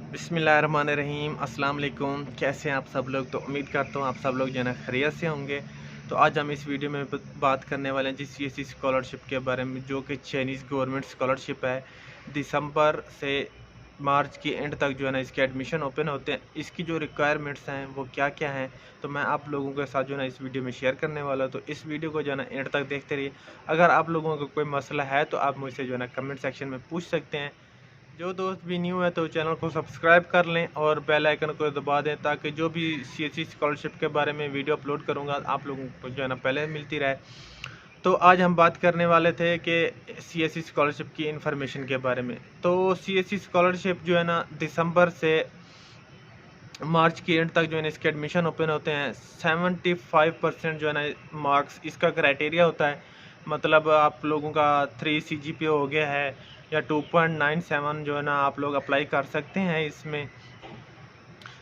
बिस्मिल्लाहिर्रहमानिर्रहीम अस्सलाम वालेकुम। कैसे हैं आप सब लोग। तो उम्मीद करता हूँ आप सब लोग जो है ना खैरियत से होंगे। तो आज हम इस वीडियो में बात करने वाले हैं जी सीएससी स्कॉलरशिप के बारे में, जो कि चाइनीज़ गवर्नमेंट स्कॉलरशिप है। दिसंबर से मार्च की एंड तक जो है ना इसके एडमिशन ओपन होते हैं। इसकी जो रिक्वायरमेंट्स हैं वो क्या क्या हैं, तो मैं आप लोगों के साथ जो है ना इस वीडियो में शेयर करने वाला हूँ। तो इस वीडियो को जो है ना एंड तक देखते रहिए। अगर आप लोगों को कोई मसला है तो आप मुझसे जो है ना कमेंट सेक्शन में पूछ सकते हैं। जो दोस्त भी न्यू है तो चैनल को सब्सक्राइब कर लें और बेल आइकन को दबा दें, ताकि जो भी सीएससी स्कॉलरशिप के बारे में वीडियो अपलोड करूंगा आप लोगों को जो है ना पहले मिलती रहे। तो आज हम बात करने वाले थे कि सीएससी स्कॉलरशिप की इन्फॉर्मेशन के बारे में। तो सीएससी स्कॉलरशिप जो है ना दिसंबर से मार्च की एंड तक जो है ना इसके एडमिशन ओपन होते हैं। 75% जो है ना मार्क्स इसका क्राइटेरिया होता है। मतलब आप लोगों का 3 CGPA हो गया है या 2.97 जो है ना आप लोग अप्लाई कर सकते हैं इसमें।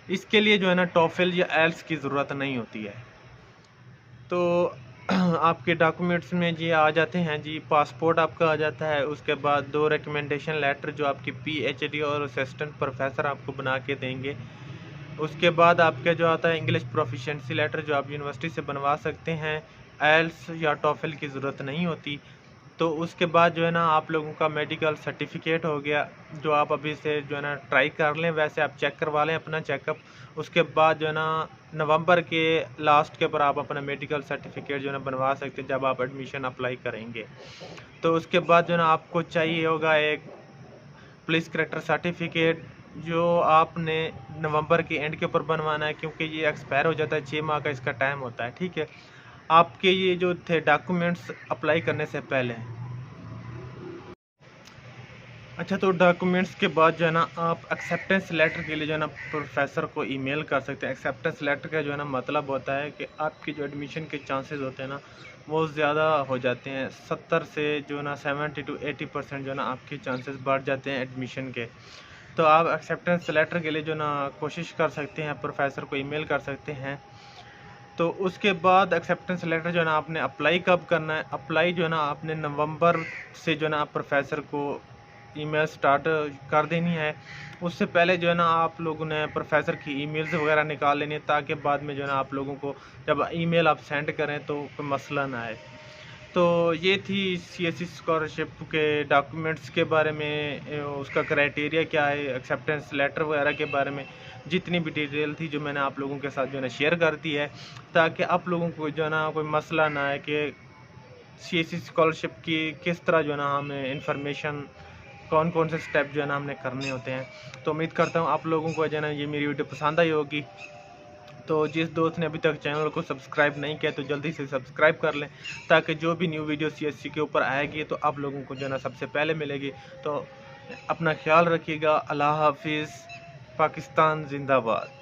इसके लिए जो है ना टॉफल या एल्स की ज़रूरत नहीं होती है। तो आपके डॉक्यूमेंट्स में जी आ जाते हैं जी, पासपोर्ट आपका आ जाता है। उसके बाद 2 रिकमेंडेशन लेटर जो आपकी PhD और असिस्टेंट प्रोफेसर आपको बना के देंगे। उसके बाद आपके जो आता है इंग्लिश प्रोफिशिएंसी लेटर, जो आप यूनिवर्सिटी से बनवा सकते हैं। आइल्स या टॉफल की ज़रूरत नहीं होती। तो उसके बाद जो है ना आप लोगों का मेडिकल सर्टिफिकेट हो गया, जो आप अभी से जो है ना ट्राई कर लें, वैसे आप चेक करवा लें अपना चेकअप। उसके बाद जो है ना नवंबर के लास्ट के ऊपर आप अपना मेडिकल सर्टिफिकेट जो है ना बनवा सकते हैं जब आप एडमिशन अप्लाई करेंगे। तो उसके बाद जो है ना आपको चाहिए होगा एक पुलिस करेक्टर सर्टिफिकेट, जो आपने नवंबर के एंड के ऊपर बनवाना है, क्योंकि ये एक्सपायर हो जाता है। 6 माह का इसका टाइम होता है, ठीक है। आपके ये जो थे डॉक्यूमेंट्स अप्लाई करने से पहले। अच्छा, तो डॉक्यूमेंट्स के बाद जो है ना आप एक्सेप्टेंस लेटर के लिए जो है ना प्रोफेसर को ईमेल कर सकते हैं। एक्सेप्टेंस लेटर का जो है ना मतलब होता है कि आपके जो एडमिशन के चांसेस होते हैं ना वो ज़्यादा हो जाते हैं। 70 से जो है ना 70 to 80% जो है ना आपके चांसेस बढ़ जाते हैं एडमिशन के। तो आप एक्सेप्टेंस लेटर के लिए जो ना कोशिश कर सकते हैं, प्रोफेसर को ईमेल कर सकते हैं। तो उसके बाद एक्सेप्टेंस लेटर जो है ना आपने अप्लाई कब करना है, अप्लाई जो है ना आपने नवंबर से जो है ना आप प्रोफेसर को ईमेल स्टार्ट कर देनी है। उससे पहले जो है ना आप लोगों ने प्रोफेसर की ईमेल्स वगैरह निकाल लेनी है, ताकि बाद में जो है ना आप लोगों को जब ईमेल आप सेंड करें तो कोई मसला ना आए। तो ये थी सीएससी स्कॉलरशिप के डॉक्यूमेंट्स के बारे में, उसका क्राइटेरिया क्या है, एक्सेप्टेंस लेटर वगैरह के बारे में जितनी भी डिटेल थी जो मैंने आप लोगों के साथ जो है ना शेयर कर दी है, ताकि आप लोगों को जो है ना कोई मसला ना आए कि सीएससी स्कॉलरशिप की किस तरह जो है ना हमें इंफॉर्मेशन, कौन कौन से स्टेप जो है ना हमने करने होते हैं। तो उम्मीद करता हूँ आप लोगों को जो है ना ये मेरी वीडियो पसंद आई होगी। तो जिस दोस्त ने अभी तक चैनल को सब्सक्राइब नहीं किया तो जल्दी से सब्सक्राइब कर लें, ताकि जो भी न्यू वीडियो सीएससी के ऊपर आएगी तो आप लोगों को जो है ना सबसे पहले मिलेगी। तो अपना ख्याल रखिएगा। अल्लाह हाफिज़। पाकिस्तान जिंदाबाद।